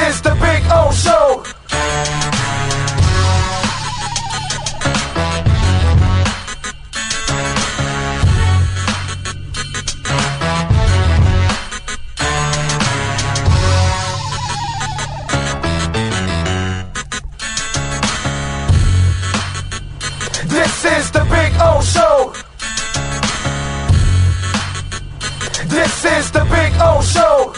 is the Big O Show. This is the Big O Show. This is the Big O Show.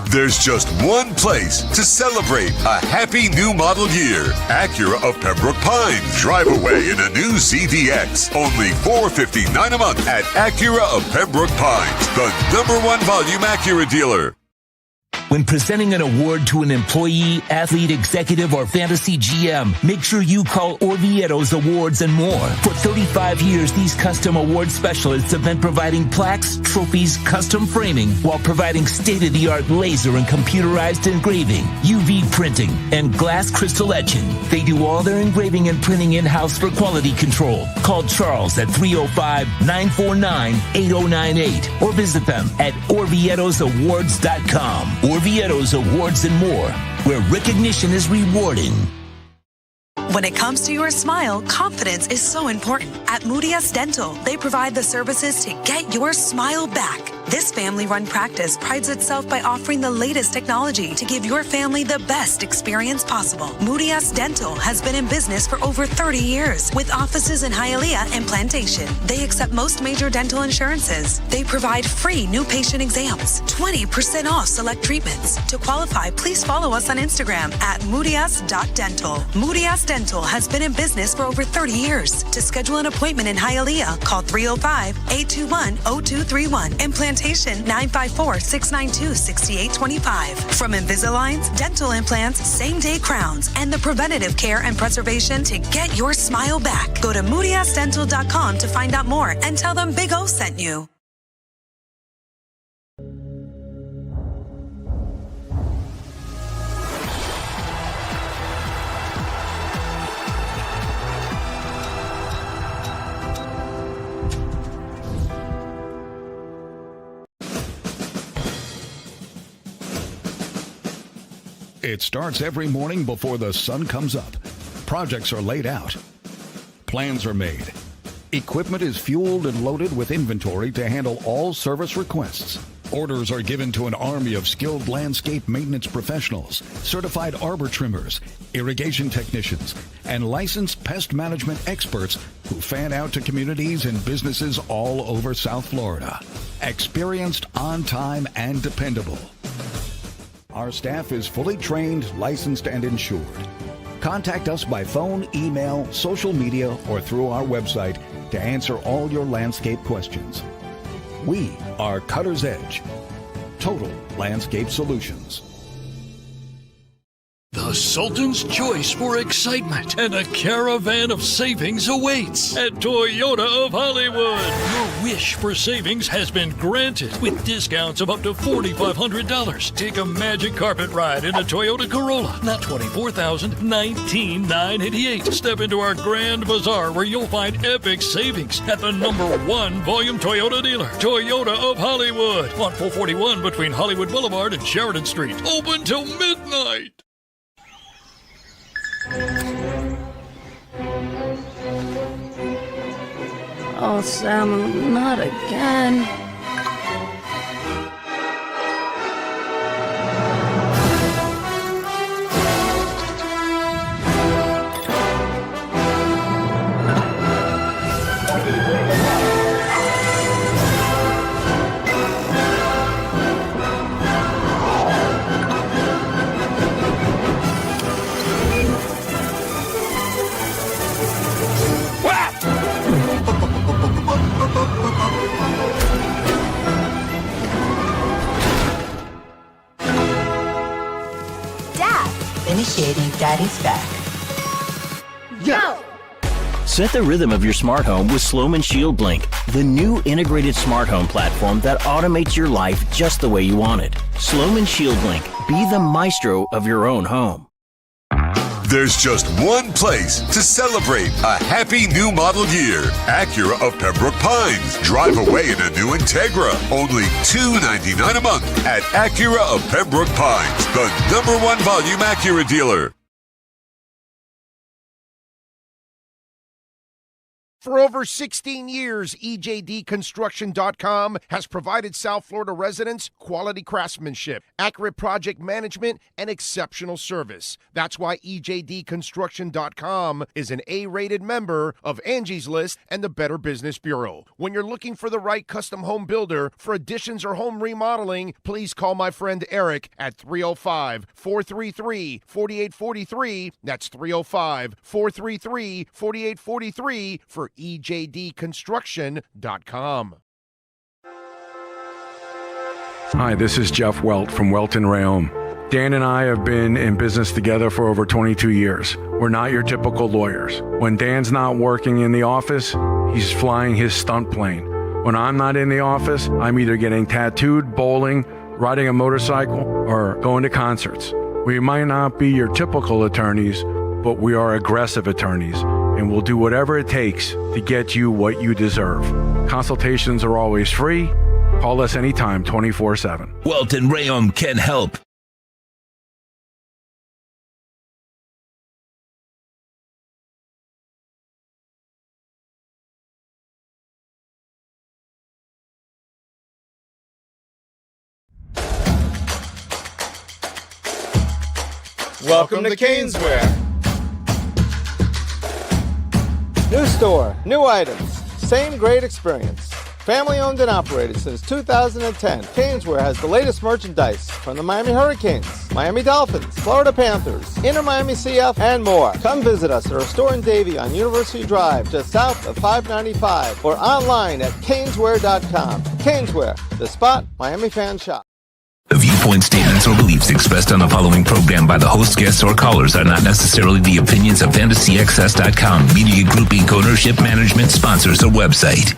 There's just one place to celebrate a happy new model year. Acura of Pembroke Pines. Drive away in a new CDX. Only $459 a month at Acura of Pembroke Pines, the #1 volume Acura dealer. When presenting an award to an employee, athlete, executive, or fantasy GM, make sure you call Orvieto's Awards and More. For 35 years, these custom award specialists have been providing plaques, trophies, custom framing, while providing state-of-the-art laser and computerized engraving, UV printing, and glass crystal etching. They do all their engraving and printing in-house for quality control. Call Charles at 305-949-8098 or visit them at orvietosawards.com. Orvieto's Awards and More, where recognition is rewarding. When it comes to your smile, confidence is so important. At Moody S Dental, they provide the services to get your smile back. This family-run practice prides itself by offering the latest technology to give your family the best experience possible. Moody S Dental has been in business for over 30 years with offices in Hialeah and Plantation. They accept most major dental insurances. They provide free new patient exams, 20% off select treatments. To qualify, please follow us on Instagram at moodys.dental. Moody S Dental has been in business for over 30 years. To schedule an appointment in Hialeah, call 305-821-0231 and Plantation 954-692-6825. From Invisaligns, dental implants, same-day crowns, and the preventative care and preservation to get your smile back. Go to moodysdental.com to find out more and tell them Big O sent you. It starts every morning before the sun comes up. Projects are laid out. Plans are made. Equipment is fueled and loaded with inventory to handle all service requests. Orders are given to an army of skilled landscape maintenance professionals, certified arbor trimmers, irrigation technicians, and licensed pest management experts who fan out to communities and businesses all over South Florida. Experienced, on time, and dependable. Our staff is fully trained, licensed, and insured. Contact us by phone, email, social media, or through our website to answer all your landscape questions. We are Cutter's Edge. Total Landscape Solutions. The Sultan's choice for excitement and a caravan of savings awaits at Toyota of Hollywood. Your wish for savings has been granted with discounts of up to $4,500. Take a magic carpet ride in a Toyota Corolla, not $24,000, $19,988. Step into our Grand Bazaar where you'll find epic savings at the #1 volume Toyota dealer, Toyota of Hollywood, on 441 between Hollywood Boulevard and Sheridan Street. Open till midnight. Oh, Sam, not again. Initiating Daddy's back. Go! Set the rhythm of your smart home with Sloman Shield Blink, the new integrated smart home platform that automates your life just the way you want it. Sloman Shield Blink. Be the maestro of your own home. There's just one place to celebrate a happy new model year. Acura of Pembroke Pines. Drive away in a new Integra. Only $299 a month at Acura of Pembroke Pines, the #1 volume Acura dealer. For over 16 years, EJDconstruction.com has provided South Florida residents quality craftsmanship, accurate project management, and exceptional service. That's why EJDconstruction.com is an A-rated member of Angie's List and the Better Business Bureau. When you're looking for the right custom home builder for additions or home remodeling, please call my friend Eric at 305-433-4843. That's 305-433-4843 for EJDconstruction.com. Hi, this is Jeff Welt from Welt & Rayom. Dan and I have been in business together for over 22 years. We're not your typical lawyers. When Dan's not working in the office, he's flying his stunt plane. When I'm not in the office, I'm either getting tattooed, bowling, riding a motorcycle, or going to concerts. We might not be your typical attorneys, but we are aggressive attorneys, and we'll do whatever it takes to get you what you deserve. Consultations are always free. Call us anytime, 24/7. Welt & Rayom can help. Welcome to Caneswear. New store, new items, same great experience. Family owned and operated since 2010, Caneswear has the latest merchandise from the Miami Hurricanes, Miami Dolphins, Florida Panthers, Inter Miami CF, and more. Come visit us at our store in Davie on University Drive, just south of 595, or online at caneswear.com. Caneswear, the spot Miami fans shop. The viewpoints, statements, or beliefs expressed on the following program by the host, guests, or callers are not necessarily the opinions of FantasyXS.com, Media Group Inc. ownership, management, sponsors, or website.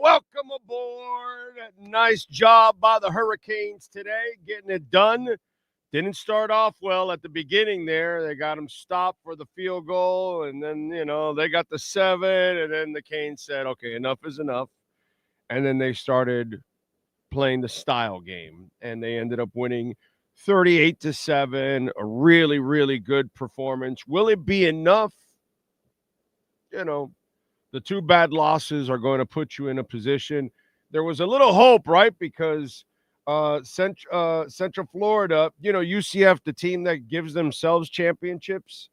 Welcome aboard. Nice job by the Hurricanes today, getting it done. Didn't start off well at the beginning there. They got them stopped for the field goal, and then, they got the 7, and then the Canes said, okay, enough is enough. And then they started playing the style game, and they ended up winning 38-7, a really, really good performance. Will it be enough? The 2 bad losses are going to put you in a position. There was a little hope, right? Because Central Florida, UCF, the team that gives themselves championships,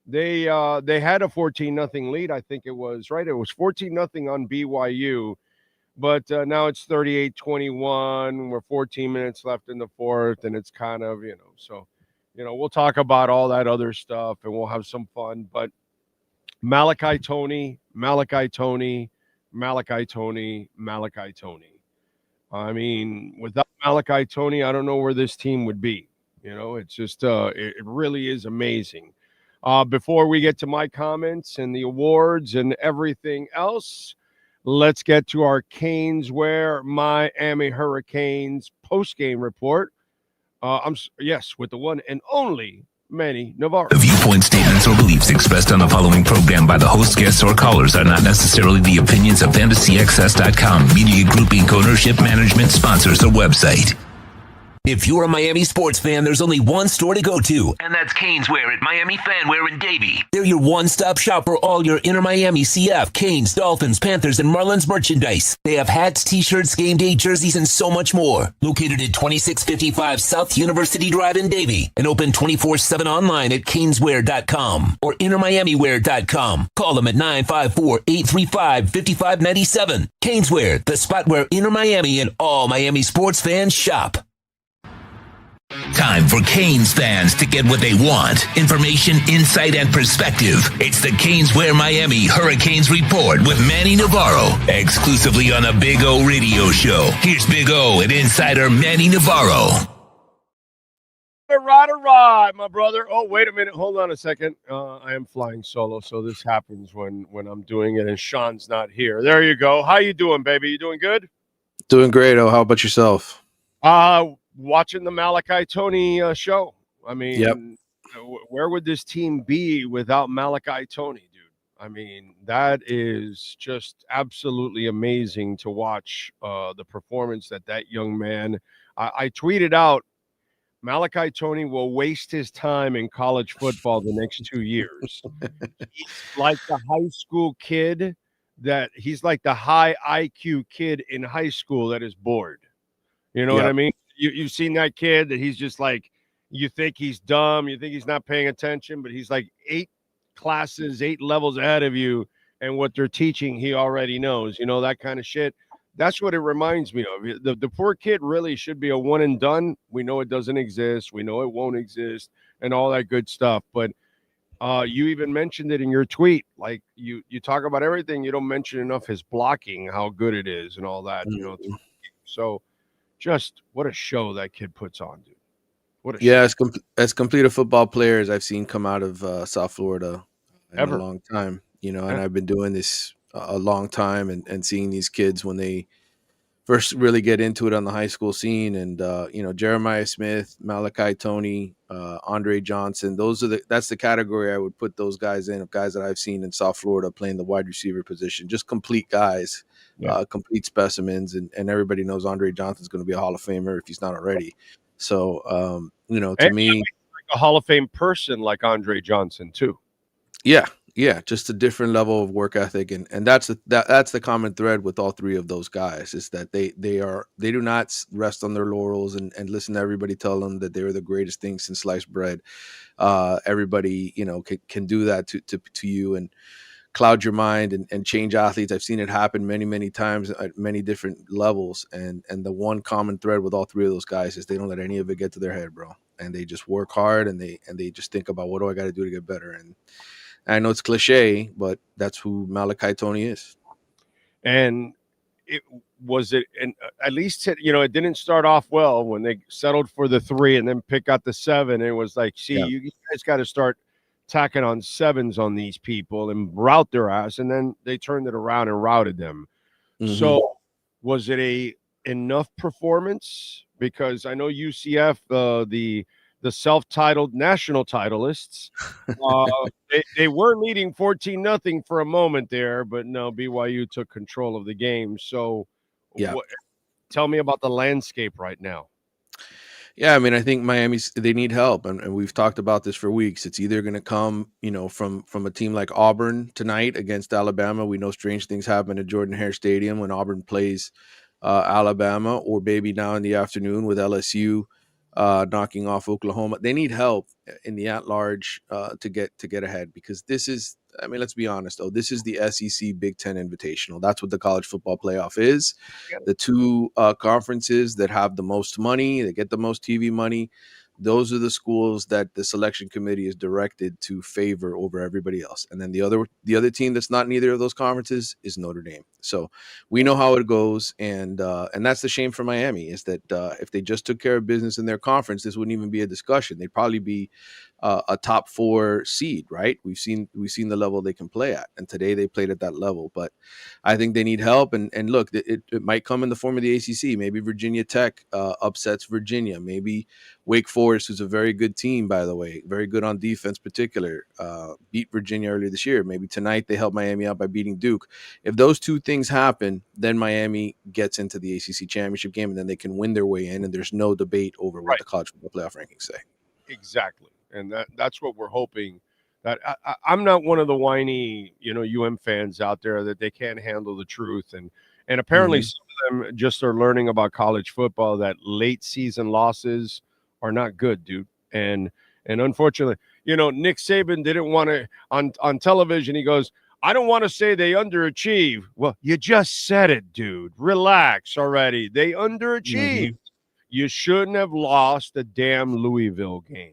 they had a 14-0 lead, I think it was, right? It was 14-0 on BYU, but now it's 38-21. We're 14 minutes left in the fourth, and it's kind of, so, we'll talk about all that other stuff, and we'll have some fun, but Malachi Tony. I mean, without Malachi Tony, I don't know where this team would be. It's just, it really is amazing. Before we get to my comments and the awards and everything else, let's get to our Caneswear Miami Hurricanes postgame report. With the one and only Manny Navarro. The viewpoints, statements, or beliefs expressed on the following program by the host, guests, or callers are not necessarily the opinions of FantasyXS.com, Media Group Inc. ownership, management, sponsors, or website. If you're a Miami sports fan, there's only one store to go to, and that's Canes Wear at Miami Fanwear in Davie. They're your one-stop shop for all your Inter Miami CF, Canes, Dolphins, Panthers, and Marlins merchandise. They have hats, t-shirts, game day jerseys, and so much more. Located at 2655 South University Drive in Davie, and open 24/7 online at caneswear.com or intermiamiwear.com. Call them at 954-835-5597. Canes Wear, the spot where Inter Miami and all Miami sports fans shop. Time for Canes fans to get what they want. Information, insight, and perspective. It's the Canes Wear Miami Hurricanes Report with Manny Navarro. Exclusively on the Big O Radio Show. Here's Big O and insider Manny Navarro. Right, my brother. Oh, wait a minute. Hold on a second. I am flying solo, so this happens when I'm doing it and Sean's not here. There you go. How you doing, baby? You doing good? Doing great. Oh, how about yourself? Watching the Malachi Tony show. I mean, yep. Where would this team be without Malachi Tony, dude? I mean, that is just absolutely amazing to watch the performance that young man. I tweeted out, Malachi Tony will waste his time in college football the next 2 years. He's like the high school kid he's like the high IQ kid in high school that is bored. You know what I mean? You've seen that kid that he's just like, you think he's dumb, you think he's not paying attention, but he's like 8 levels ahead of you, and what they're teaching, he already knows, that kind of shit. That's what it reminds me of. The poor kid really should be a one and done. We know it doesn't exist. We know it won't exist and all that good stuff. But you even mentioned it in your tweet. Like you talk about everything. You don't mention enough his blocking, how good it is and all that, So just what a show that kid puts on, dude. What a show. As complete a football player as I've seen come out of South Florida in a long time, and I've been doing this a long time and seeing these kids when they first really get into it on the high school scene. And, Jeremiah Smith, Malachi Tony, Andre Johnson, that's the category I would put those guys in, of guys that I've seen in South Florida playing the wide receiver position, just complete guys. Complete specimens, and everybody knows Andre Johnson's going to be a Hall of Famer if he's not already. So, to me, like a Hall of Fame person like Andre Johnson too. Yeah, just a different level of work ethic, and that's the common thread with all three of those guys is that they do not rest on their laurels and listen to everybody tell them that they're the greatest thing since sliced bread. Everybody, can do that to you and cloud your mind and change athletes. I've seen it happen many, many times at many different levels. And the one common thread with all three of those guys is they don't let any of it get to their head, bro. And they just work hard and they just think about what do I got to do to get better. And I know it's cliche, but that's who Malachi Tony is. And and at least, it didn't start off well when they settled for the 3 and then pick out the 7. It was like, you guys got to start tacking on 7s on these people and route their ass, and then they turned it around and routed them. So was it enough performance? Because I know UCF, the self-titled national titleists, they were leading 14-0 for a moment there, but no, BYU took control of the game. So tell me about the landscape right now. Yeah, I mean, I think they need help, and we've talked about this for weeks. It's either going to come, from a team like Auburn tonight against Alabama. We know strange things happen at Jordan-Hare Stadium when Auburn plays Alabama, or maybe now in the afternoon with LSU knocking off Oklahoma. They need help in the at-large to get ahead, because this is, let's be honest, though. This is the SEC Big Ten Invitational. That's what the college football playoff is. The two conferences that have the most money, that get the most TV money, those are the schools that the selection committee is directed to favor over everybody else. And then the other team that's not in either of those conferences is Notre Dame. So we know how it goes, and that's the shame for Miami, is that if they just took care of business in their conference, this wouldn't even be a discussion. They'd probably be a top 4 seed, right? We've seen the level they can play at, and today they played at that level. But I think they need help, and look, it might come in the form of the ACC. Maybe Virginia Tech upsets Virginia. Maybe Wake Forest, who's a very good team, by the way, very good on defense, particular, beat Virginia earlier this year. Maybe tonight they help Miami out by beating Duke. If those two things happen, then Miami gets into the ACC championship game, and then they can win their way in, and there's no debate over what the college football playoff rankings say. Exactly. And that's what we're hoping. That I'm not one of the whiny, UM fans out there that they can't handle the truth. And apparently some of them just are learning about college football that late season losses are not good, dude. And unfortunately, Nick Saban didn't want to on television. He goes, I don't want to say they underachieve. Well, you just said it, dude. Relax already. They underachieved. You shouldn't have lost the damn Louisville game.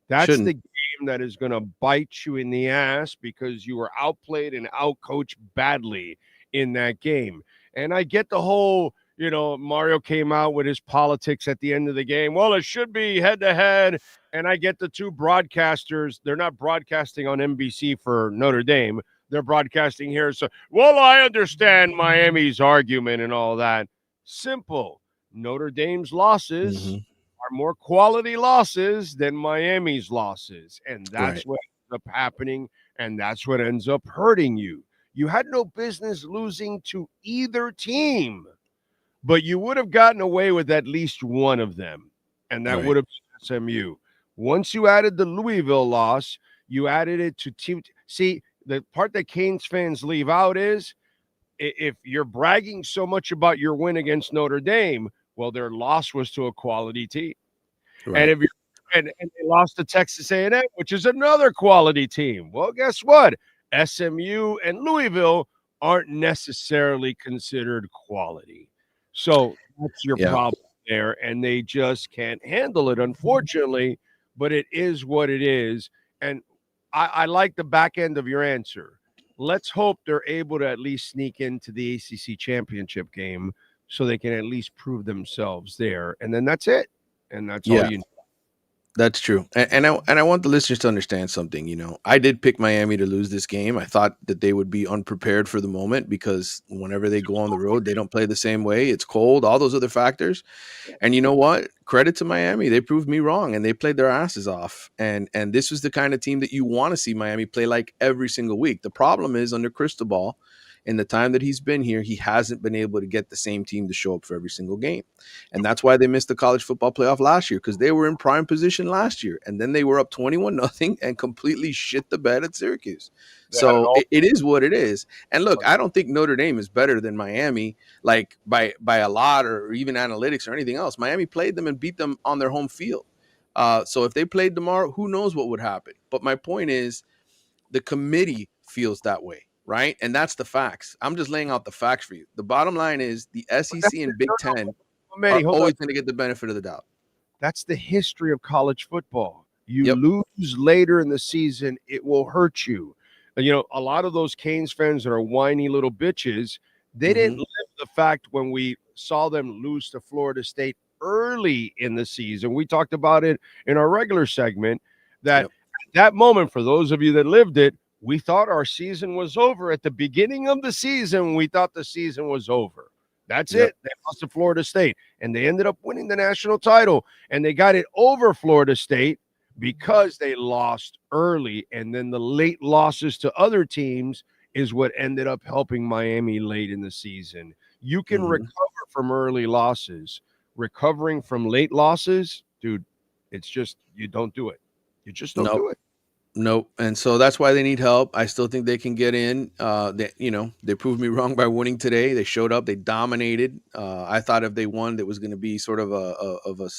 That's the game that is going to bite you in the ass because you were outplayed and outcoached badly in that game. And I get the whole, Mario came out with his politics at the end of the game. Well, it should be head-to-head. And I get the two broadcasters. They're not broadcasting on NBC for Notre Dame. They're broadcasting here. So, well, I understand Miami's argument and all that. Simple. Notre Dame's losses are more quality losses than Miami's losses. And that's what ends up happening, and that's what ends up hurting you. You had no business losing to either team, but you would have gotten away with at least one of them, and that would have been SMU. Once you added the Louisville loss, you added it to team. See, the part that Canes fans leave out is if you're bragging so much about your win against Notre Dame, well, their loss was to a quality team. And if you're and they lost to Texas A&M, which is another quality team. Well, guess what? SMU and Louisville aren't necessarily considered quality. So that's your problem there, and they just can't handle it, unfortunately, but it is what it is. And I like the back end of your answer. Let's hope they're able to at least sneak into the ACC championship game so they can at least prove themselves there. And then that's it. And that's all you need. That's true. And I want the listeners to understand something. I did pick Miami to lose this game. I thought that they would be unprepared for the moment because whenever they go on the road, they don't play the same way. It's cold, all those other factors. And you know what? Credit to Miami. They proved me wrong, and they played their asses off. And this was the kind of team that you want to see Miami play like every single week. The problem is under Cristobal, in the time that he's been here, he hasn't been able to get the same team to show up for every single game. And that's why they missed the college football playoff last year, because they were in prime position last year. And then they were up 21-0 and completely shit the bed at Syracuse. So it is what it is. And look, I don't think Notre Dame is better than Miami, like by a lot or even analytics or anything else. Miami played them and beat them on their home field. So if they played tomorrow, who knows what would happen. But my point is the committee feels that way. Right. And that's the facts. I'm just laying out the facts for you. The bottom line is the SEC and Big Ten are always going to get the benefit of the doubt. That's the history of college football. You lose later in the season, it will hurt you. And, a lot of those Canes fans that are whiny little bitches, they didn't live the fact when we saw them lose to Florida State early in the season. We talked about it in our regular segment that at that moment, for those of you that lived it, we thought our season was over. At the beginning of the season, we thought the season was over. That's it. They lost to Florida State, and they ended up winning the national title, and they got it over Florida State because they lost early, and then the late losses to other teams is what ended up helping Miami late in the season. You can recover from early losses. Recovering from late losses, dude, it's just you don't do it. You just don't do it. Nope. And so that's why they need help. I still think they can get in. They proved me wrong by winning today. They showed up. They dominated. I thought if they won, that was going to be sort of a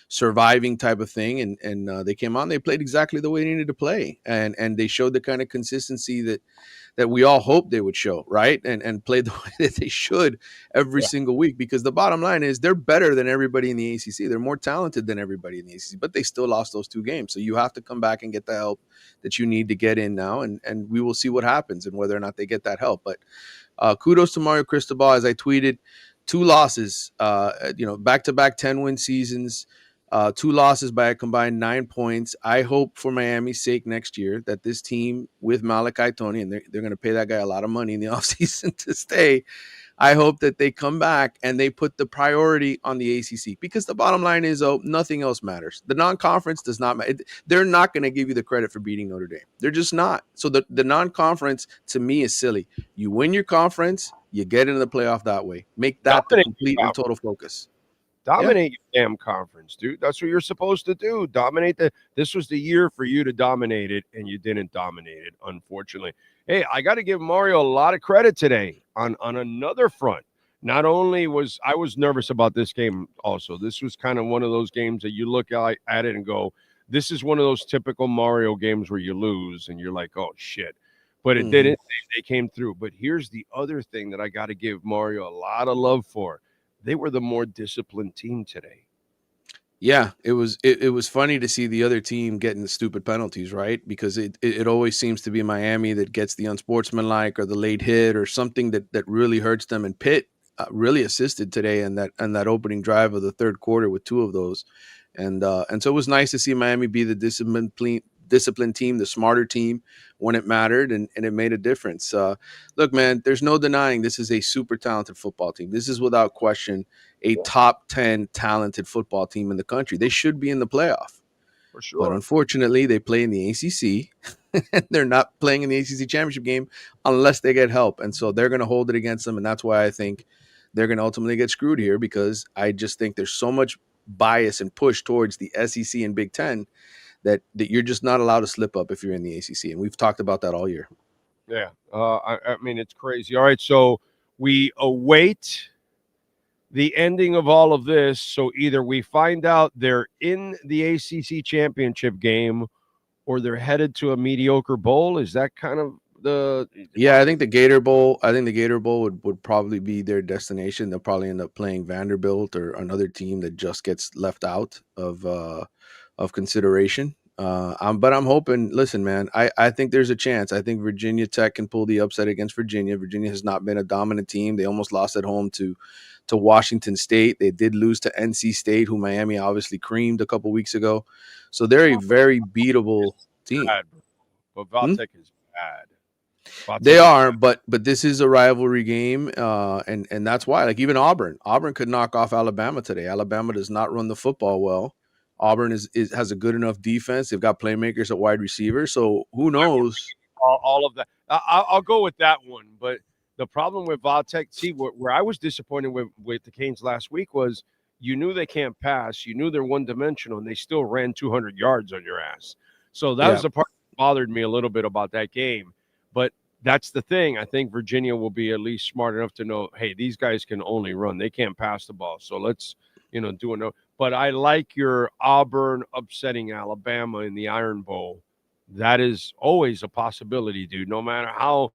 surviving type of thing. And they came out and they played exactly the way they needed to play. And they showed the kind of consistency that we all hoped they would show, right? And played the way that they should every single week, because the bottom line is they're better than everybody in the ACC. They're more talented than everybody in the ACC, but they still lost those two games. So you have to come back and get the help that you need to get in now, and we will see what happens and whether or not they get that help. But kudos to Mario Cristobal. As I tweeted, 2 losses, back-to-back 10-win seasons, 2 losses by a combined 9 points. I hope for Miami's sake next year that this team with Malachi Tony, and they're going to pay that guy a lot of money in the offseason to stay. I hope that they come back and they put the priority on the ACC, because the bottom line is, nothing else matters. The non-conference does not matter. They're not going to give you the credit for beating Notre Dame. They're just not. So the non-conference to me is silly. You win your conference, you get into the playoff that way. Make that the complete and total focus. Dominate your damn conference, dude. That's what you're supposed to do. This was the year for you to dominate it, and you didn't dominate it, unfortunately. Hey, I got to give Mario a lot of credit today on another front. Not only was I nervous about this game also. This was kind of one of those games that you look at it and go, this is one of those typical Mario games where you lose and you're like, oh, shit. But it didn't. They came through. But here's the other thing that I got to give Mario a lot of love for. They were the more disciplined team today. Yeah, it was funny to see the other team getting the stupid penalties, right? Because it always seems to be Miami that gets the unsportsmanlike or the late hit or something that really hurts them. And Pitt really assisted today in that opening drive of the third quarter with 2 of those. And so it was nice to see Miami be the disciplined team, the smarter team when it mattered, and it made a difference. Look, man, there's no denying this is a super talented football team. This is without question a top 10 talented football team in the country. They should be in the playoff. For sure. But unfortunately, they play in the ACC. They're not playing in the ACC championship game unless they get help. And so they're going to hold it against them. And that's why I think they're going to ultimately get screwed here, because I just think there's so much bias and push towards the SEC and Big Ten that you're just not allowed to slip up if you're in the ACC. And we've talked about that all year. Yeah. I mean, it's crazy. All right. So we await the ending of all of this. So either we find out they're in the ACC championship game or they're headed to a mediocre bowl. Is that kind of I think the Gator Bowl would probably be their destination. They'll probably end up playing Vanderbilt or another team that just gets left out of consideration. But I'm hoping, listen, man, I think there's a chance. I think Virginia Tech can pull the upset against Virginia. Virginia has not been a dominant team. They almost lost at home to Washington State. They did lose to NC State, who Miami obviously creamed a couple weeks ago. So they're a very beatable team. But Valtech is bad. They are, but this is a rivalry game, and that's why. Like even Auburn could knock off Alabama today. Alabama does not run the football well. Auburn has a good enough defense. They've got playmakers at wide receiver. So who knows? All of that. I'll go with that one. But the problem with Valtech, see, where I was disappointed with the Canes last week was you knew they can't pass. You knew they're one-dimensional, and they still ran 200 yards on your ass. So that was the part that bothered me a little bit about that game. But that's the thing. I think Virginia will be at least smart enough to know, hey, these guys can only run. They can't pass the ball. So let's, do it. But I like your Auburn upsetting Alabama in the Iron Bowl. That is always a possibility, dude. No matter how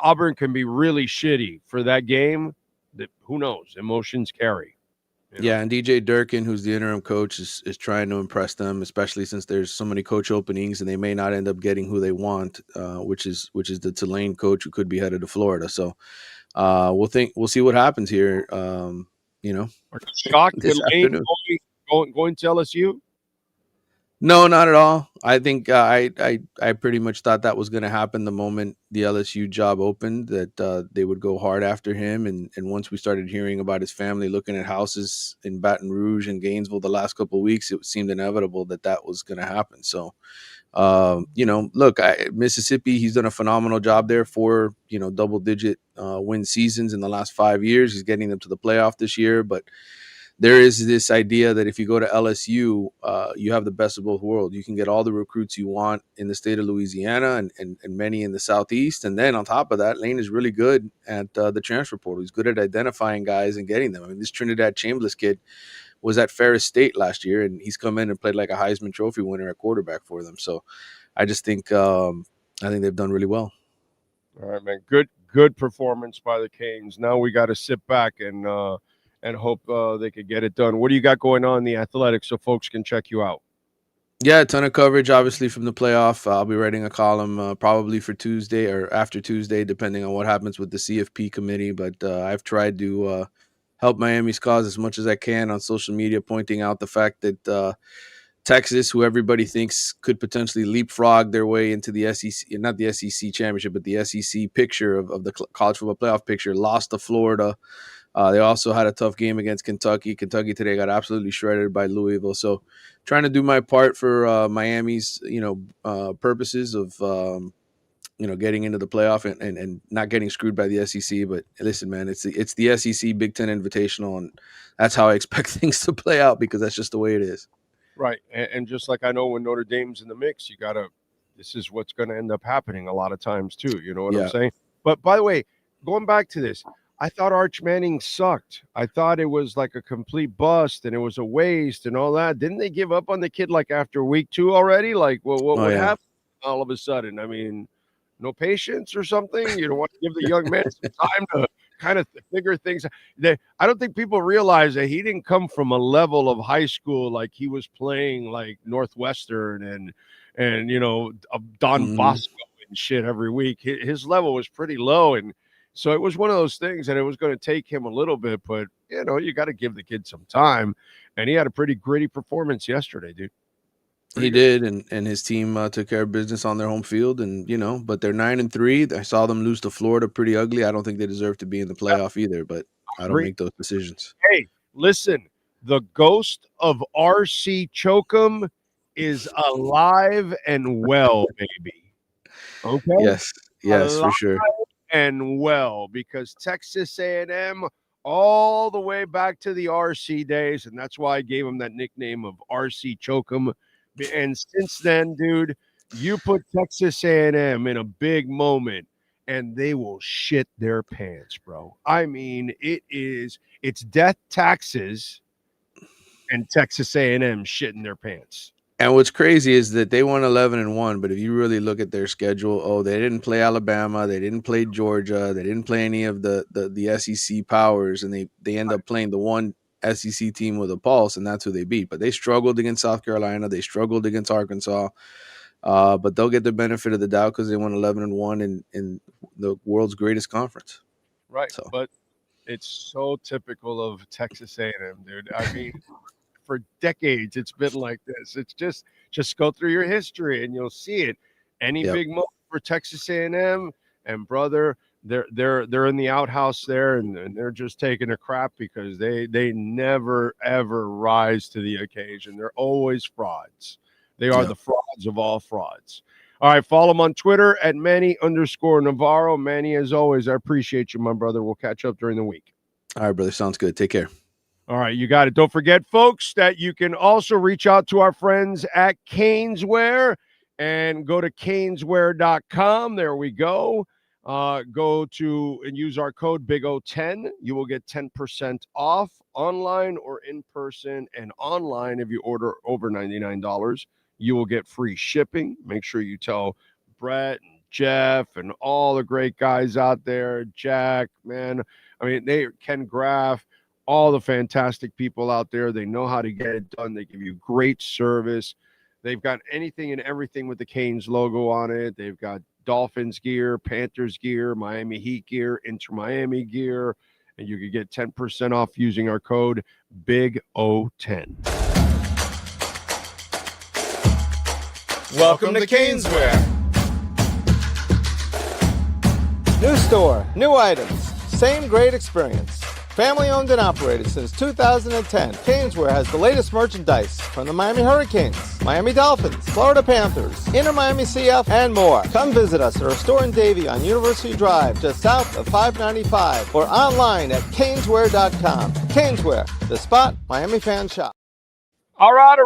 Auburn can be really shitty for that game, who knows? Emotions carry. Yeah, and DJ Durkin, who's the interim coach, is trying to impress them, especially since there's so many coach openings and they may not end up getting who they want, which is the Tulane coach who could be headed to Florida. So we'll see what happens here. Are you shocked Tulane going to LSU? No, not at all. I think I pretty much thought that was going to happen the moment the LSU job opened, that they would go hard after him. And once we started hearing about his family looking at houses in Baton Rouge and Gainesville the last couple of weeks, it seemed inevitable that was going to happen. So, look, Mississippi, he's done a phenomenal job there for, double-digit win seasons in the last 5 years. He's getting them to the playoff this year, but there is this idea that if you go to LSU, you have the best of both worlds. You can get all the recruits you want in the state of Louisiana and many in the Southeast. And then on top of that, Lane is really good at the transfer portal. He's good at identifying guys and getting them. I mean, this Trinidad Chambliss kid was at Ferris State last year, and he's come in and played like a Heisman Trophy winner at quarterback for them. So I just think they've done really well. All right, man. Good performance by the Canes. Now we got to sit back and hope they could get it done. What do you got going on in the athletics so folks can check you out? Yeah, a ton of coverage, obviously, from the playoff. I'll be writing a column probably for Tuesday or after Tuesday, depending on what happens with the CFP committee. But I've tried to help Miami's cause as much as I can on social media, pointing out the fact that Texas, who everybody thinks could potentially leapfrog their way into the SEC, not the SEC championship, but the SEC picture of the college football playoff picture, lost to Florida. They also had a tough game against Kentucky. Kentucky today got absolutely shredded by Louisville. So trying to do my part for Miami's, purposes of, getting into the playoff and not getting screwed by the SEC. But listen, man, it's the SEC Big Ten Invitational, and that's how I expect things to play out because that's just the way it is. Right. And just like I know when Notre Dame's in the mix, this is what's going to end up happening a lot of times too. You know what I'm saying? But by the way, going back to this, I thought Arch Manning sucked. I thought it was like a complete bust and it was a waste and all that. Didn't they give up on the kid like after week 2 already? Like, well, what happened all of a sudden? I mean, no patience or something? You don't want to give the young man some time to kind of figure things out. I don't think people realize that he didn't come from a level of high school like he was playing like Northwestern and Don Bosco and shit every week. His level was pretty low, and so it was one of those things, and it was going to take him a little bit, but you got to give the kid some time, and he had a pretty gritty performance yesterday, dude. He did, and his team took care of business on their home field, and but they're 9-3. I saw them lose to Florida pretty ugly. I don't think they deserve to be in the playoff either, but I don't make those decisions. Hey, listen, the ghost of RC Chokum is alive and well, baby. Okay. Yes, alive for sure. And well, because Texas A&M all the way back to the RC days, and that's why I gave him that nickname of RC Chokum. And since then, dude, you put Texas A&M in a big moment, and they will shit their pants, bro. I mean, it's death, taxes, and Texas A&M shitting their pants. And what's crazy is that they won 11-1, but if you really look at their schedule, they didn't play Alabama, they didn't play Georgia, they didn't play any of the SEC powers, and they end up playing the one SEC team with a pulse, and that's who they beat. But they struggled against South Carolina, they struggled against Arkansas, but they'll get the benefit of the doubt because they won 11-1 in the world's greatest conference. Right, so. But it's so typical of Texas A&M, dude. I mean, for decades it's been like this. It's just go through your history and you'll see it. Any big moment for Texas A&M, and brother, they're in the outhouse there, and they're just taking a crap because they never ever rise to the occasion. They're always frauds. They are the frauds of all frauds. All right, follow them on Twitter at Manny_Navarro. Manny, as always, I appreciate you, my brother. We'll catch up during the week. All right, brother. Sounds good. Take care. All right, you got it. Don't forget, folks, that you can also reach out to our friends at Caneswear and go to caneswear.com. There we go. Go to and use our code BIG010. You will get 10% off online or in person. And online, if you order over $99, you will get free shipping. Make sure you tell Brett and Jeff and all the great guys out there, Jack, man. I mean, Ken Graff, all the fantastic people out there. They know how to get it done. They give you great service. They've got anything and everything with the Canes logo on it. They've got Dolphins gear, Panthers gear, Miami Heat gear, Inter Miami gear, and you can get 10% off using our code BIG010. Welcome to Caneswear. New store, new items, same great experience. Family owned and operated since 2010, Caneswear has the latest merchandise from the Miami Hurricanes, Miami Dolphins, Florida Panthers, Inter Miami CF, and more. Come visit us at our store in Davie on University Drive, just south of 595, or online at caneswear.com. Caneswear, the spot Miami fans shop. All right.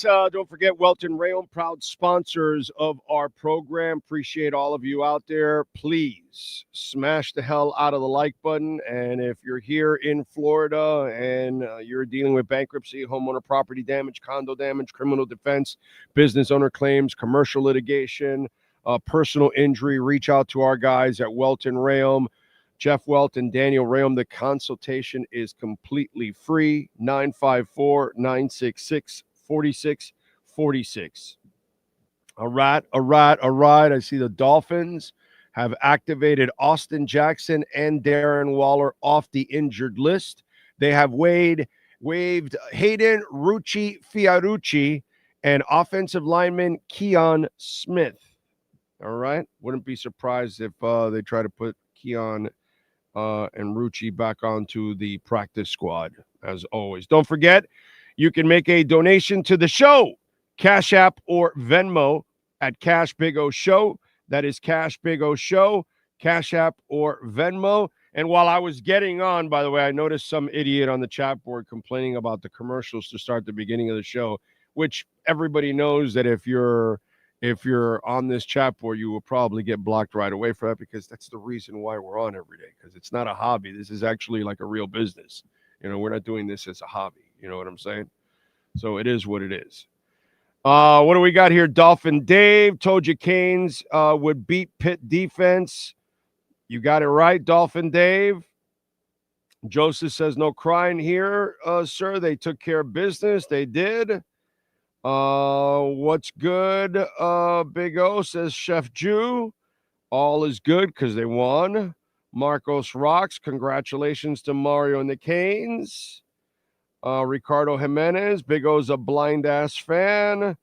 Don't forget, Welton Rayon, proud sponsors of our program. Appreciate all of you out there. Please smash the hell out of the like button. And if you're here in Florida and you're dealing with bankruptcy, homeowner property damage, condo damage, criminal defense, business owner claims, commercial litigation, personal injury, reach out to our guys at Welton Rayon. Jeff Welt and Daniel Rayom. The consultation is completely free. 954-966-4646. All right. I see the Dolphins have activated Austin Jackson and Darren Waller off the injured list. They have Wade waived Hayden Rucci Fiorucci and offensive lineman Keon Smith. All right. Wouldn't be surprised if they try to put Keon and Rucci back onto the practice squad, as always. Don't forget, you can make a donation to the show, Cash App or Venmo at Cash Big O Show. That is Cash Big O Show, Cash App or Venmo. And while I was getting on, by the way, I noticed some idiot on the chat board complaining about the commercials to start the beginning of the show, which everybody knows that if you're on this chat board, you will probably get blocked right away for that, because that's the reason why we're on every day, because it's not a hobby. This is actually like a real business. We're not doing this as a hobby. You know what I'm saying? So it is what it is. What do we got here? Dolphin Dave told you Canes would beat Pitt defense. You got it right, Dolphin Dave. Joseph says no crying here, sir. They took care of business. They did. What's good? Big O says Chef Jew. All is good because they won. Marcos rocks. Congratulations to Mario and the Canes. Ricardo Jimenez. Big O's a blind ass fan.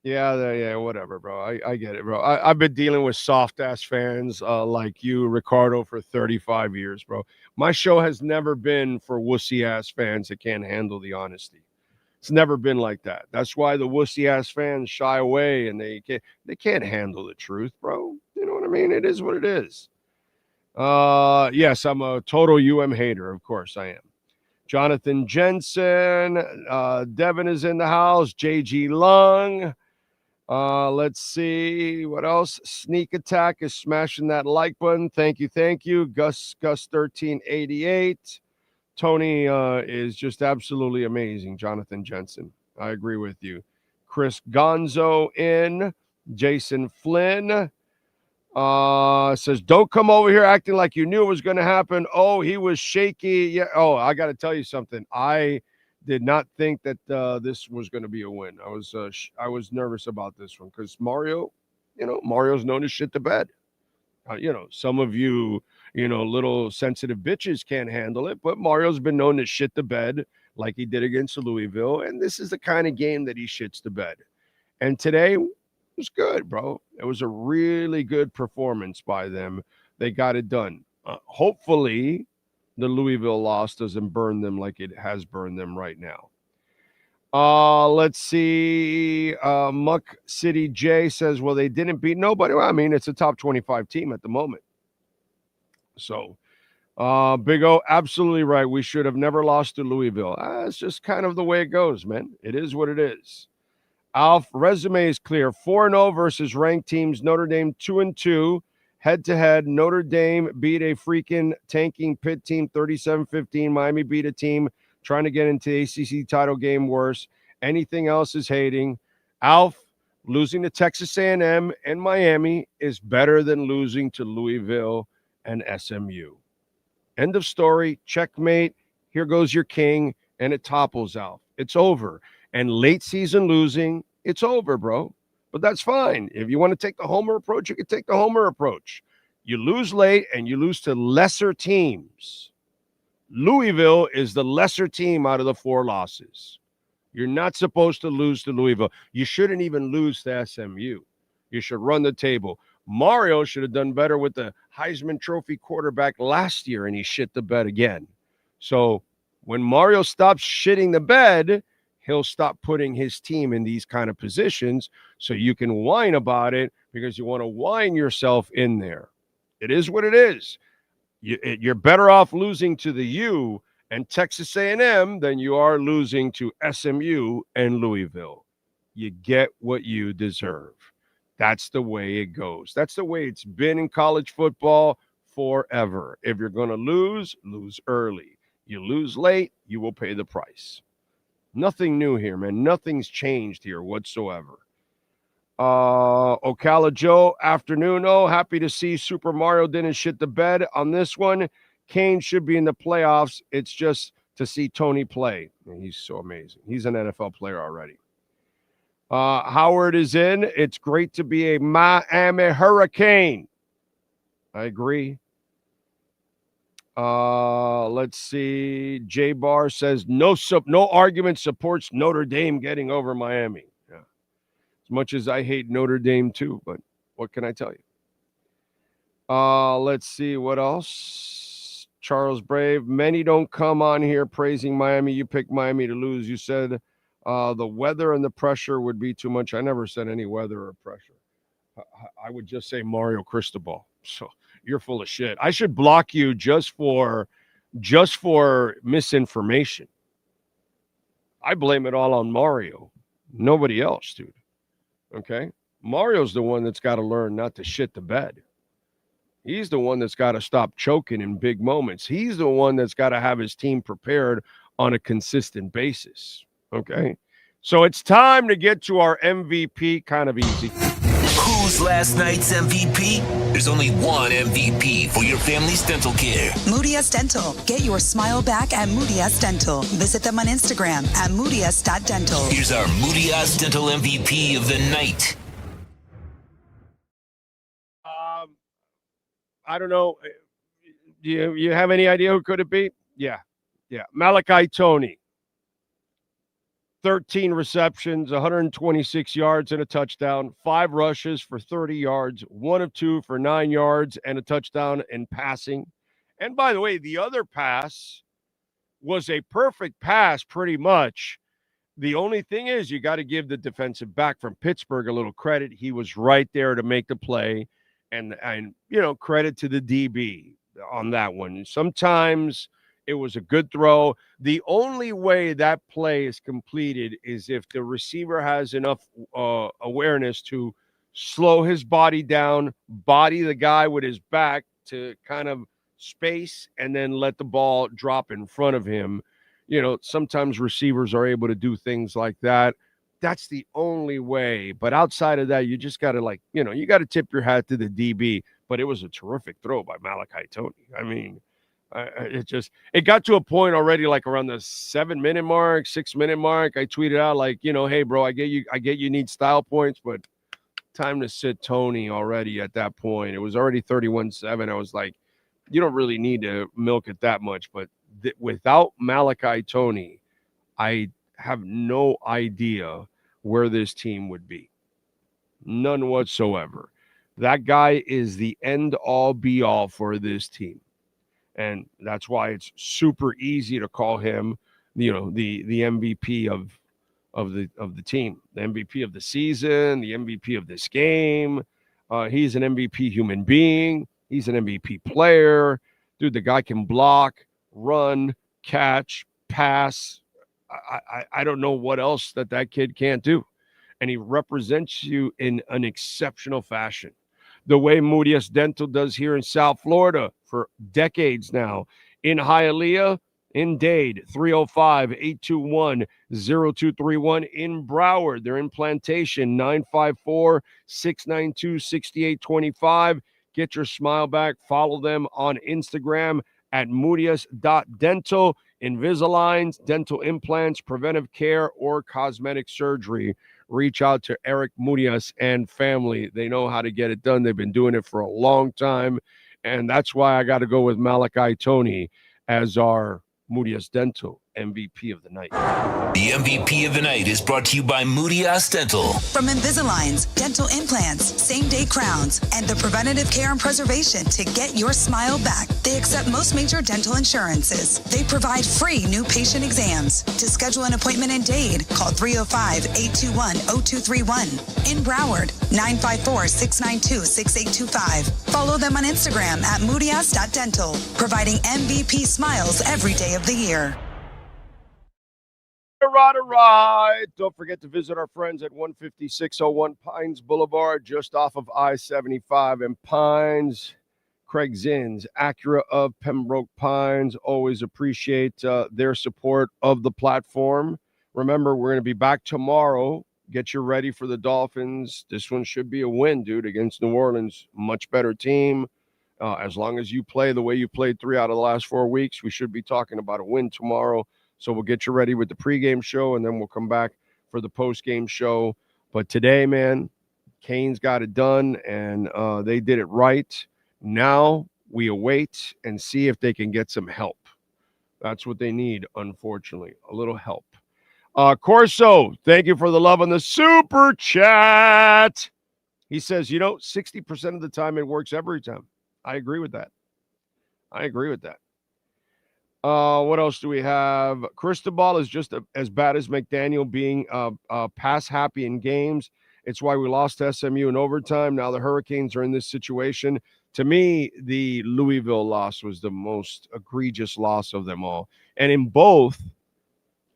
Yeah, whatever, bro. I get it, bro. I've been dealing with soft ass fans like you, Ricardo, for 35 years, bro. My show has never been for wussy ass fans that can't handle the honesty. It's never been like that. That's why the wussy ass fans shy away and they can't handle the truth, bro. You know what I mean? It is what it is. Yes, I'm a total UM hater. Of course I am. Jonathan Jensen, Devin is in the house. JG Lung. Let's see what else. Sneak Attack is smashing that like button. Thank you. Gus 1388. Tony is just absolutely amazing. Jonathan Jensen, I agree with you. Chris Gonzo in. Jason Flynn says, don't come over here acting like you knew it was going to happen. Oh, he was shaky. Yeah. Oh, I got to tell you something. I did not think that this was going to be a win. I was nervous about this one because Mario, Mario's known to shit the bed. Some of you, little sensitive bitches can't handle it, but Mario's been known to shit the bed like he did against Louisville, and this is the kind of game that he shits the bed. And today was good, bro. It was a really good performance by them. They got it done. Hopefully, the Louisville loss doesn't burn them like it has burned them right now. Let's see. Muck City J says, well, they didn't beat nobody. Well, I mean, it's a top 25 team at the moment. So, Big O, absolutely right. We should have never lost to Louisville. It's just kind of the way it goes, man. It is what it is. Alf, resume is clear. 4-0 versus ranked teams. Notre Dame 2-2. Head-to-head, Notre Dame beat a freaking tanking Pitt team 37-15. Miami beat a team trying to get into the ACC title game worse. Anything else is hating. Alf, losing to Texas A&M and Miami is better than losing to Louisville and SMU. End of story. Checkmate. Here goes your king, and it topples Alf. It's over. And late season losing, it's over, bro. But that's fine. If you want to take the homer approach, you can take the homer approach. You lose late and you lose to lesser teams. Louisville is the lesser team out of the 4 losses. You're not supposed to lose to Louisville. You shouldn't even lose to SMU. You should run the table. Mario should have done better with the Heisman Trophy quarterback last year, and he shit the bed again. So when Mario stops shitting the bed, he'll stop putting his team in these kind of positions so you can whine about it because you want to whine yourself in there. It is what it is. You're better off losing to the U and Texas A&M than you are losing to SMU and Louisville. You get what you deserve. That's the way it goes. That's the way it's been in college football forever. If you're going to lose early. You lose late, you will pay the price. Nothing new here, man. Nothing's changed here whatsoever. Ocala Joe, afternoon. Oh, happy to see Super Mario didn't shit the bed on this one. Kane should be in the playoffs. It's just to see Tony play. And he's so amazing. He's an NFL player already. Howard is in. It's great to be a Miami Hurricane. I agree. Let's see. J Bar says no argument supports Notre Dame getting over Miami. Yeah. As much as I hate Notre Dame too, but what can I tell you? Let's see what else. Charles Brave. Many don't come on here praising Miami. You picked Miami to lose. You said the weather and the pressure would be too much. I never said any weather or pressure. I would just say Mario Cristobal. So you're full of shit. I should block you just for misinformation. I blame it all on Mario. Nobody else, dude. Okay? Mario's the one that's got to learn not to shit the bed. He's the one that's got to stop choking in big moments. He's the one that's got to have his team prepared on a consistent basis. Okay? So it's time to get to our MVP. Kind of easy. Who's last night's MVP? There's only one MVP for your family's dental care. Moody S Dental. Get your smile back at Moody S Dental. Visit them on Instagram at moodys.dental. Here's our Moody S Dental MVP of the night. I don't know. Do you have any idea who could it be? Yeah. Malachi Toney. 13 receptions, 126 yards and a touchdown, 5 rushes for 30 yards, 1 of 2 for 9 yards and a touchdown in passing. And by the way, the other pass was a perfect pass pretty much. The only thing is you got to give the defensive back from Pittsburgh a little credit. He was right there to make the play, and credit to the DB on that one. Sometimes it was a good throw. The only way that play is completed is if the receiver has enough awareness to slow his body down, body the guy with his back to kind of space, and then let the ball drop in front of him. Sometimes receivers are able to do things like that. That's the only way. But outside of that, you just got to you got to tip your hat to the DB. But it was a terrific throw by Malachi Toney. I mean, it got to a point already, like around the 7-minute mark, 6-minute mark. I tweeted out hey bro, I get you need style points, but time to sit Toney already at that point. It was already 31-7. I was like, you don't really need to milk it that much. But without Malachi Toney, I have no idea where this team would be. None whatsoever. That guy is the end all be all for this team. And that's why it's super easy to call him, the MVP of the team, the MVP of the season, the MVP of this game. He's an MVP human being. He's an MVP player. Dude, the guy can block, run, catch, pass. I don't know what else that kid can't do. And he represents you in an exceptional fashion. The way Moody S Dental does here in South Florida for decades now. In Hialeah, in Dade, 305-821-0231. In Broward, they're in Plantation, 954-692-6825. Get your smile back. Follow them on Instagram at moodius.dental. Invisaligns, dental implants, preventive care, or cosmetic surgery. Reach out to Eric Moodius and family. They know how to get it done. They've been doing it for a long time. And that's why I got to go with Malachi Toney as our Moody S Dental MVP of the night. The MVP of the night is brought to you by Moody S Dental. From Invisaligns, dental implants, same-day crowns, and the preventative care and preservation to get your smile back. They accept most major dental insurances. They provide free new patient exams. To schedule an appointment in Dade, call 305-821-0231. In Broward, 954-692-6825. Follow them on Instagram at moodys.dental, providing MVP smiles every day of the year. All right. Don't forget to visit our friends at 15601 Pines Boulevard, just off of I-75 in Pines. Craig Zins, Acura of Pembroke Pines. Always appreciate their support of the platform. Remember, we're going to be back tomorrow. Get you ready for the Dolphins. This one should be a win, dude, against New Orleans. Much better team. As long as you play the way you played 3 out of the last 4 weeks, we should be talking about a win tomorrow. So we'll get you ready with the pregame show, and then we'll come back for the postgame show. But today, man, Canes got it done, and they did it right. Now we await and see if they can get some help. That's what they need, unfortunately, a little help. Corso, thank you for the love on the super chat. He says, 60% of the time it works every time. I agree with that. What else do we have? Cristobal is just as bad as McDaniel being pass happy in games. It's why we lost to SMU in overtime. Now the Hurricanes are in this situation. To me, the Louisville loss was the most egregious loss of them all. And in both,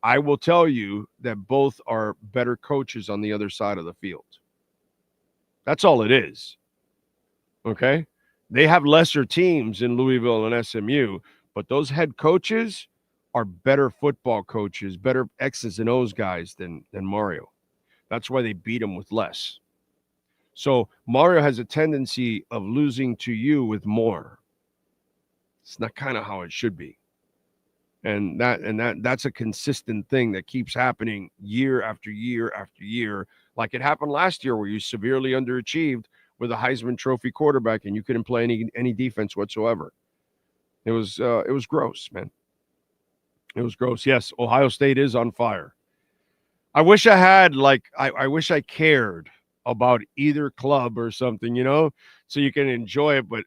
I will tell you that both are better coaches on the other side of the field. That's all it is. Okay? They have lesser teams in Louisville and SMU, but those head coaches are better football coaches, better X's and O's guys than Mario. That's why they beat him with less. So Mario has a tendency of losing to you with more. It's not kind of how it should be. And that's a consistent thing that keeps happening year after year after year. Like it happened last year where you severely underachieved with a Heisman Trophy quarterback and you couldn't play any defense whatsoever. It was gross, man. It was gross. Yes, Ohio State is on fire. I wish I had I wish I cared about either club or something, so you can enjoy it. But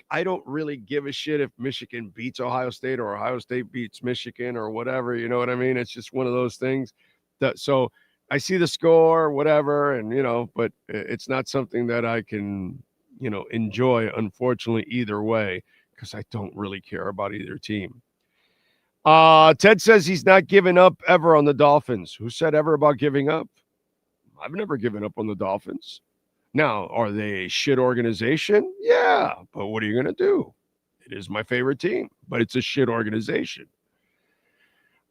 I don't really give a shit if Michigan beats Ohio State or Ohio State beats Michigan or whatever. You know what I mean? It's just one of those things. So I see the score, whatever, and, but it's not something that I can, enjoy, unfortunately, either way, because I don't really care about either team. Ted says he's not giving up ever on the Dolphins. Who said ever about giving up? I've never given up on the Dolphins. Now, are they a shit organization? Yeah, but what are you going to do? It is my favorite team, but it's a shit organization.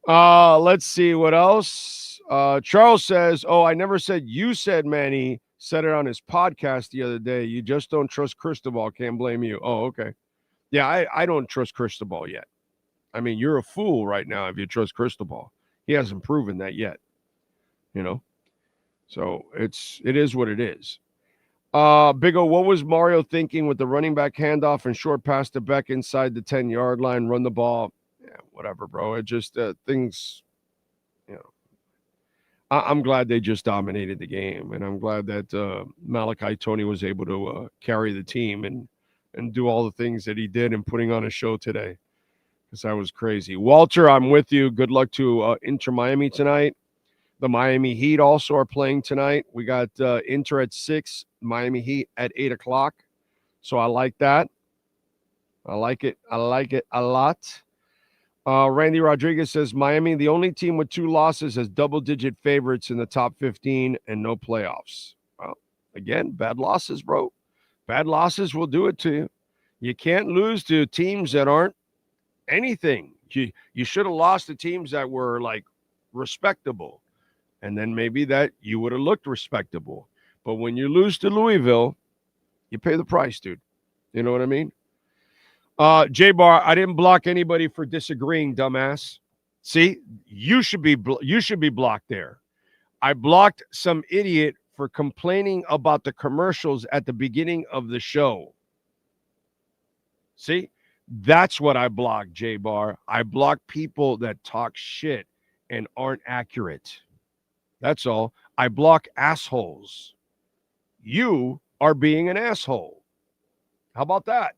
Let's see what else. Charles says, I never said you said, Manny said it on his podcast the other day. You just don't trust Cristobal. Can't blame you. Oh, okay. Yeah, I don't trust Cristobal yet. I mean, you're a fool right now if you trust Cristobal. He hasn't proven that yet, So it is what it is. Big O, what was Mario thinking with the running back handoff and short pass to Beck inside the 10-yard line, run the ball? Yeah, whatever, bro. It just things, I'm glad they just dominated the game, and I'm glad that Malachi Tony was able to carry the team and do all the things that he did in putting on a show today. Because that was crazy. Walter, I'm with you. Good luck to Inter Miami tonight. The Miami Heat also are playing tonight. We got Inter at 6, Miami Heat at 8 o'clock. So I like that. I like it a lot. Randy Rodriguez says, Miami, the only team with 2 losses, has double-digit favorites in the top 15 and no playoffs. Well, again, bad losses, bro. Bad losses will do it to you. You can't lose to teams that aren't anything. You should have lost to teams that were respectable, and then maybe that you would have looked respectable. But when you lose to Louisville, you pay the price, dude. You know what I mean? J-Bar, I didn't block anybody for disagreeing, dumbass. See, you should be blocked there. I blocked some idiot for complaining about the commercials at the beginning of the show. See? That's what I block, J-Bar. I block people that talk shit and aren't accurate. That's all. I block assholes. You are being an asshole. How about that?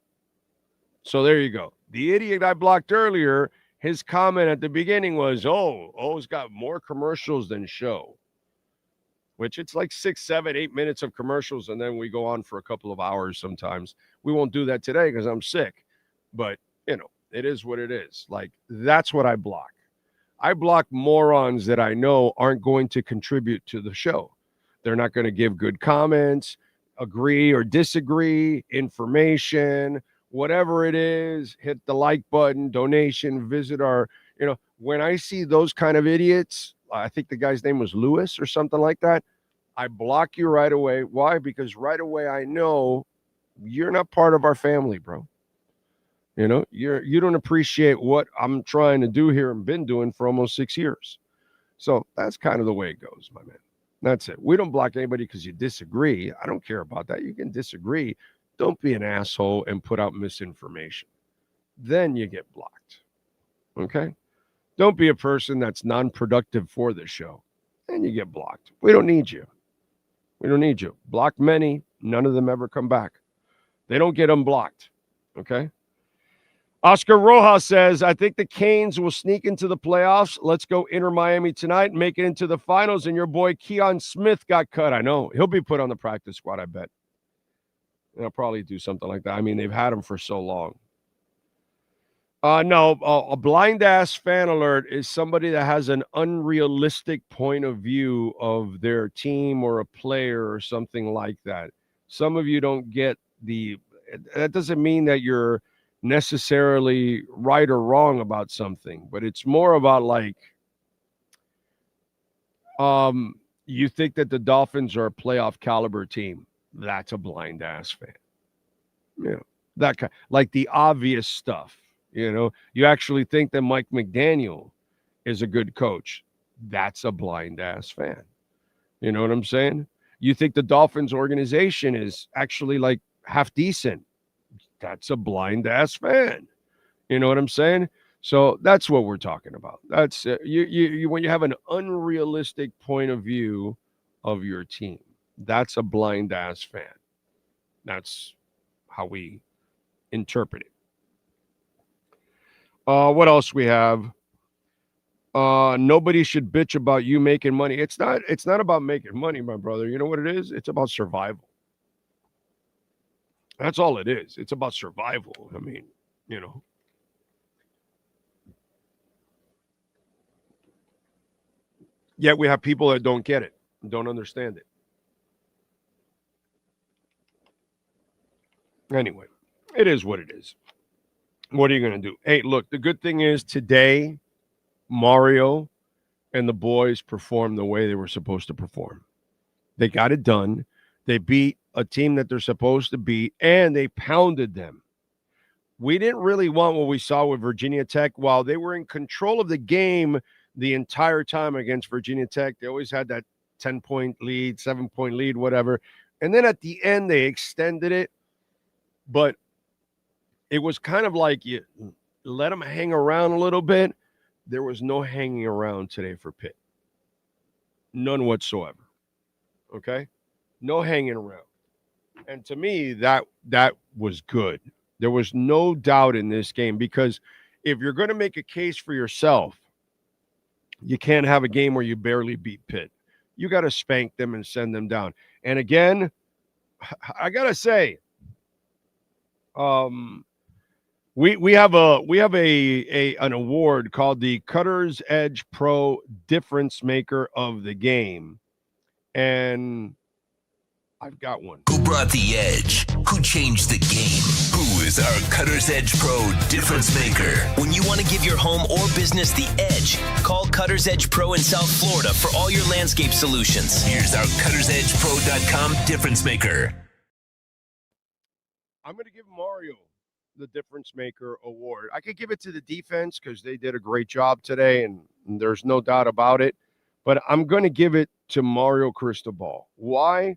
So there you go. The idiot I blocked earlier, his comment at the beginning was, it's got more commercials than show. Which it's 6, 7, 8 minutes of commercials, and then we go on for a couple of hours sometimes. We won't do that today because I'm sick. But, it is what it is. That's what I block. I block morons that I know aren't going to contribute to the show. They're not going to give good comments, agree or disagree, information, whatever it is. Hit the like button, donation, visit our, when I see those kind of idiots, I think the guy's name was Lewis or something like that, I block you right away. Why? Because right away I know you're not part of our family, bro. You don't appreciate what I'm trying to do here and been doing for almost 6 years. So that's kind of the way it goes, my man. That's it. We don't block anybody because you disagree. I don't care about that. You can disagree. don't be an asshole and put out misinformation. Then you get blocked. Okay? Don't be a person that's non-productive for the show. Then you get blocked. We don't need you. We don't need you. Block many. None of them ever come back. They don't get unblocked. Okay? Oscar Rojas says, I think the Canes will sneak into the playoffs. Let's go Inter Miami tonight and make it into the finals. And your boy Keon Smith got cut. I know. He'll be put on the practice squad, I bet. They'll probably do something like that. I mean, they've had him for so long. No, a blind-ass fan alert is somebody that has an unrealistic point of view of their team or a player or something like that. Some of you don't get that doesn't mean that you're necessarily right or wrong about something, but it's more about like, you think that the Dolphins are a playoff caliber team. That's a blind-ass fan. Yeah, that kind, like the obvious stuff. You know, you actually think that Mike McDaniel is a good coach. That's a blind-ass fan. You know what I'm saying? You think the Dolphins organization is actually like half decent. That's a blind-ass fan. You know what I'm saying? So that's what we're talking about. That's you when you have an unrealistic point of view of your team. That's a blind-ass fan. That's how we interpret it. What else we have? Nobody should bitch about you making money. It's not about making money, my brother. You know what it is? It's about survival. That's all it is. It's about survival. I mean, you know. Yet we have people that don't get it, don't understand it. Anyway, it is what it is. What are you going to do? Hey, look, the good thing is today, Mario and the boys performed the way they were supposed to perform. They got it done. They beat a team that they're supposed to beat, and they pounded them. We didn't really want what we saw with Virginia Tech. While they were in control of the game the entire time against Virginia Tech, they always had that 10-point lead, 7-point lead, whatever. And then at the end, they extended it. But it was kind of like you let them hang around a little bit. There was no hanging around today for Pitt. None whatsoever. Okay? No hanging around. And to me, that was good. There was no doubt in this game, because if you're going to make a case for yourself, you can't have a game where you barely beat Pitt. You got to spank them and send them down. And again, I got to say, we have an award called the Cutter's Edge Pro Difference Maker of the Game, and I've got one. Who brought the edge? Who changed the game? Who is our Cutter's Edge Pro Difference Maker? When you want to give your home or business the edge, call Cutter's Edge Pro in South Florida for all your landscape solutions. Here's our Cutter'sEdgePro.com Difference Maker. I'm going to give Mario the Difference Maker Award. I could give it to the defense because they did a great job today, and there's no doubt about it. But I'm going to give it to Mario Cristobal. Why?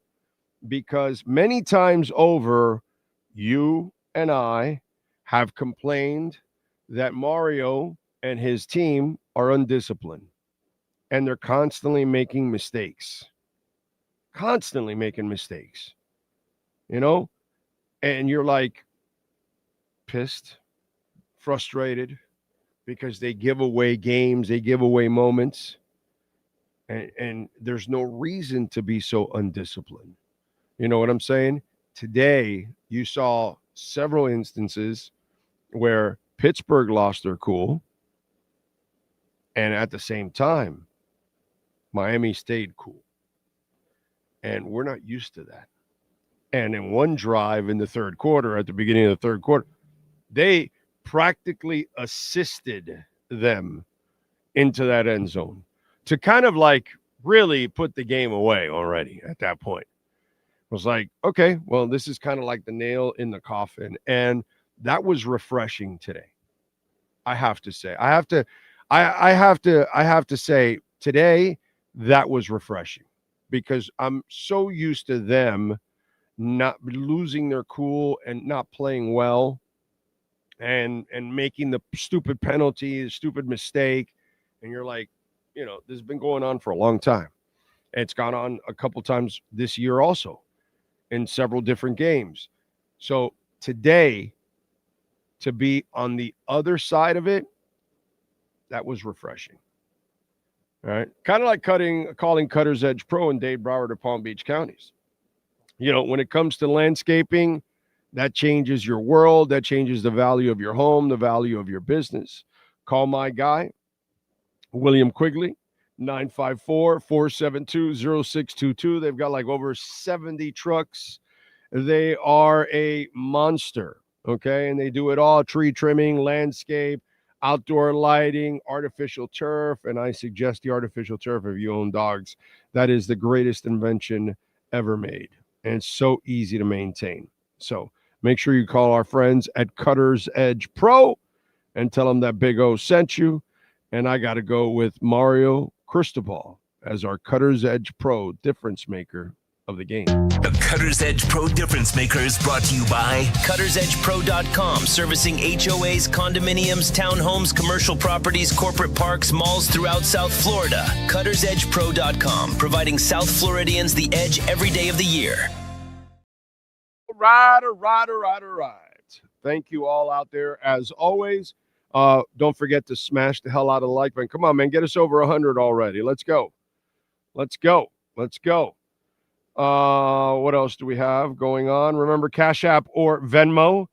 Because many times over, you and I have complained that Mario and his team are undisciplined, and they're constantly making mistakes. Constantly making mistakes. You know? And you're like, pissed, frustrated, because they give away games, they give away moments, and there's no reason to be so undisciplined. You know what I'm saying? Today, you saw several instances where Pittsburgh lost their cool, and at the same time, Miami stayed cool. And we're not used to that. And in one drive in the third quarter, at the beginning of the third quarter, they practically assisted them into that end zone to kind of like really put the game away already at that point. It was like, okay, well, this is kind of like the nail in the coffin. And that was refreshing today. I have to say, I have to say today, that was refreshing, because I'm so used to them not losing their cool and not playing well and making the stupid penalty, the stupid mistake. And you're like, this has been going on for a long time. And it's gone on a couple times this year also in several different games. So today, to be on the other side of it, that was refreshing. All right. Kind of like calling Cutter's Edge Pro in Dade, Broward, or Palm Beach counties. When it comes to landscaping, that changes your world. That changes the value of your home, the value of your business. Call my guy, William Quigley, 954-472-0622. They've got like over 70 trucks. They are a monster, okay? And they do it all: tree trimming, landscape, outdoor lighting, artificial turf. And I suggest the artificial turf if you own dogs. That is the greatest invention ever made. And it's so easy to maintain. So make sure you call our friends at Cutter's Edge Pro and tell them that Big O sent you. And I got to go with Mario Cristobal as our Cutter's Edge Pro difference maker of the game. The Cutter's Edge Pro difference maker is brought to you by CuttersEdgePro.com, servicing HOAs, condominiums, townhomes, commercial properties, corporate parks, malls throughout South Florida. CuttersEdgePro.com, providing South Floridians the edge every day of the year. Right. Thank you all out there as always. Don't forget to smash the hell out of the like button. Come on, man. Get us over 100 already. Let's go. What else do we have going on? Remember, Cash App or Venmo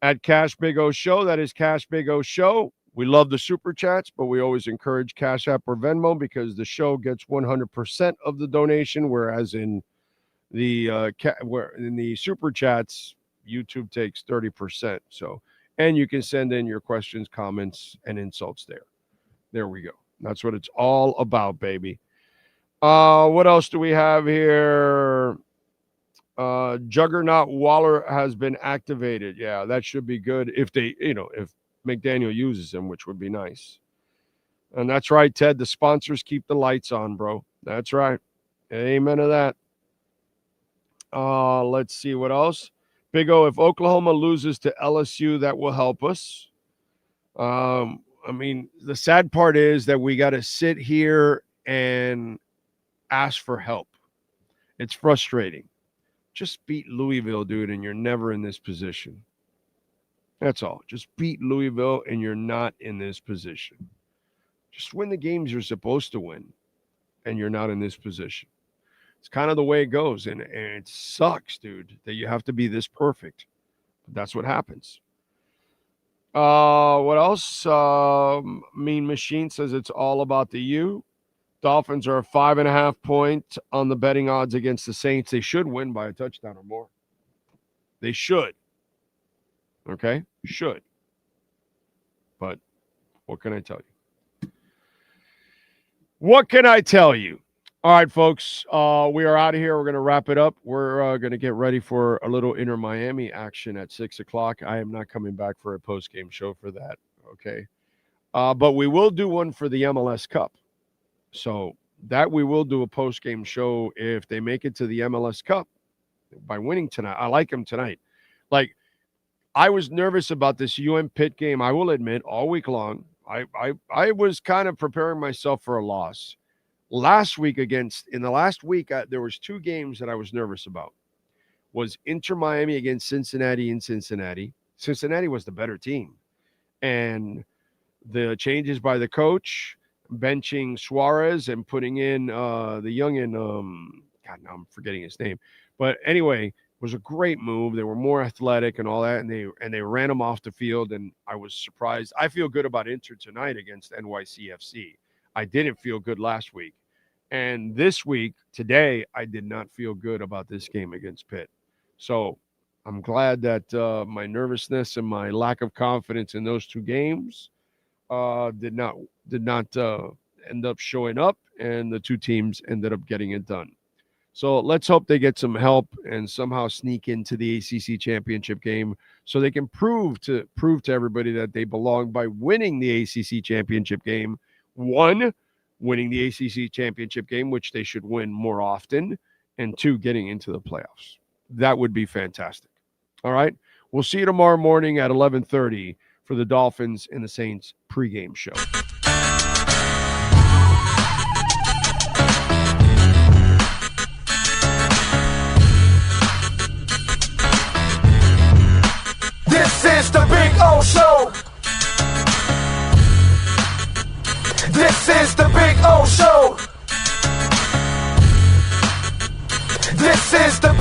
at Cash Big O Show. That is Cash Big O Show. We love the super chats, but we always encourage Cash App or Venmo because the show gets 100% of the donation, whereas in the super chats, YouTube takes 30%. And you can send in your questions, comments, and insults there. There we go. That's what it's all about, baby. What else do we have here? Juggernaut Waller has been activated. Yeah, that should be good if if McDaniel uses him, which would be nice. And that's right, Ted. The sponsors keep the lights on, bro. That's right. Amen to that. Let's see what else. Big O, if Oklahoma loses to LSU, that will help us. The sad part is that we got to sit here and ask for help. It's frustrating. Just beat Louisville, dude, and you're never in this position. That's all. Just beat Louisville and you're not in this position. Just win the games you're supposed to win and you're not in this position. It's kind of the way it goes, and it sucks, dude, that you have to be this perfect. But that's what happens. What else? Mean Machine says it's all about the U. Dolphins are a 5.5 point on the betting odds against the Saints. They should win by a touchdown or more. They should. Okay? Should. But what can I tell you? All right, folks, we are out of here. We're going to wrap it up. We're going to get ready for a little Inter Miami action at 6 o'clock. I am not coming back for a post-game show for that, okay? But we will do one for the MLS Cup. So that we will do a post-game show if they make it to the MLS Cup by winning tonight. I like them tonight. Like, I was nervous about this UM-Pitt game, I will admit, all week long. I was kind of preparing myself for a loss. In the last week, there was two games that I was nervous about. Was Inter Miami against Cincinnati in Cincinnati. Cincinnati was the better team. And the changes by the coach, benching Suarez and putting in the youngin, God, now I'm forgetting his name. But anyway, it was a great move. They were more athletic and all that, and they ran them off the field, and I was surprised. I feel good about Inter tonight against NYCFC. I didn't feel good last week. And this week, today, I did not feel good about this game against Pitt. So I'm glad that my nervousness and my lack of confidence in those two games did not end up showing up, and the two teams ended up getting it done. So let's hope they get some help and somehow sneak into the ACC championship game so they can prove to everybody that they belong by winning the ACC championship game. One, winning the ACC championship game, which they should win more often, and two, getting into the playoffs. that would be fantastic. All right. We'll see you tomorrow morning at 11:30 for the Dolphins and the Saints pregame show. This is the Big O Show. This is the Big O Show. This is the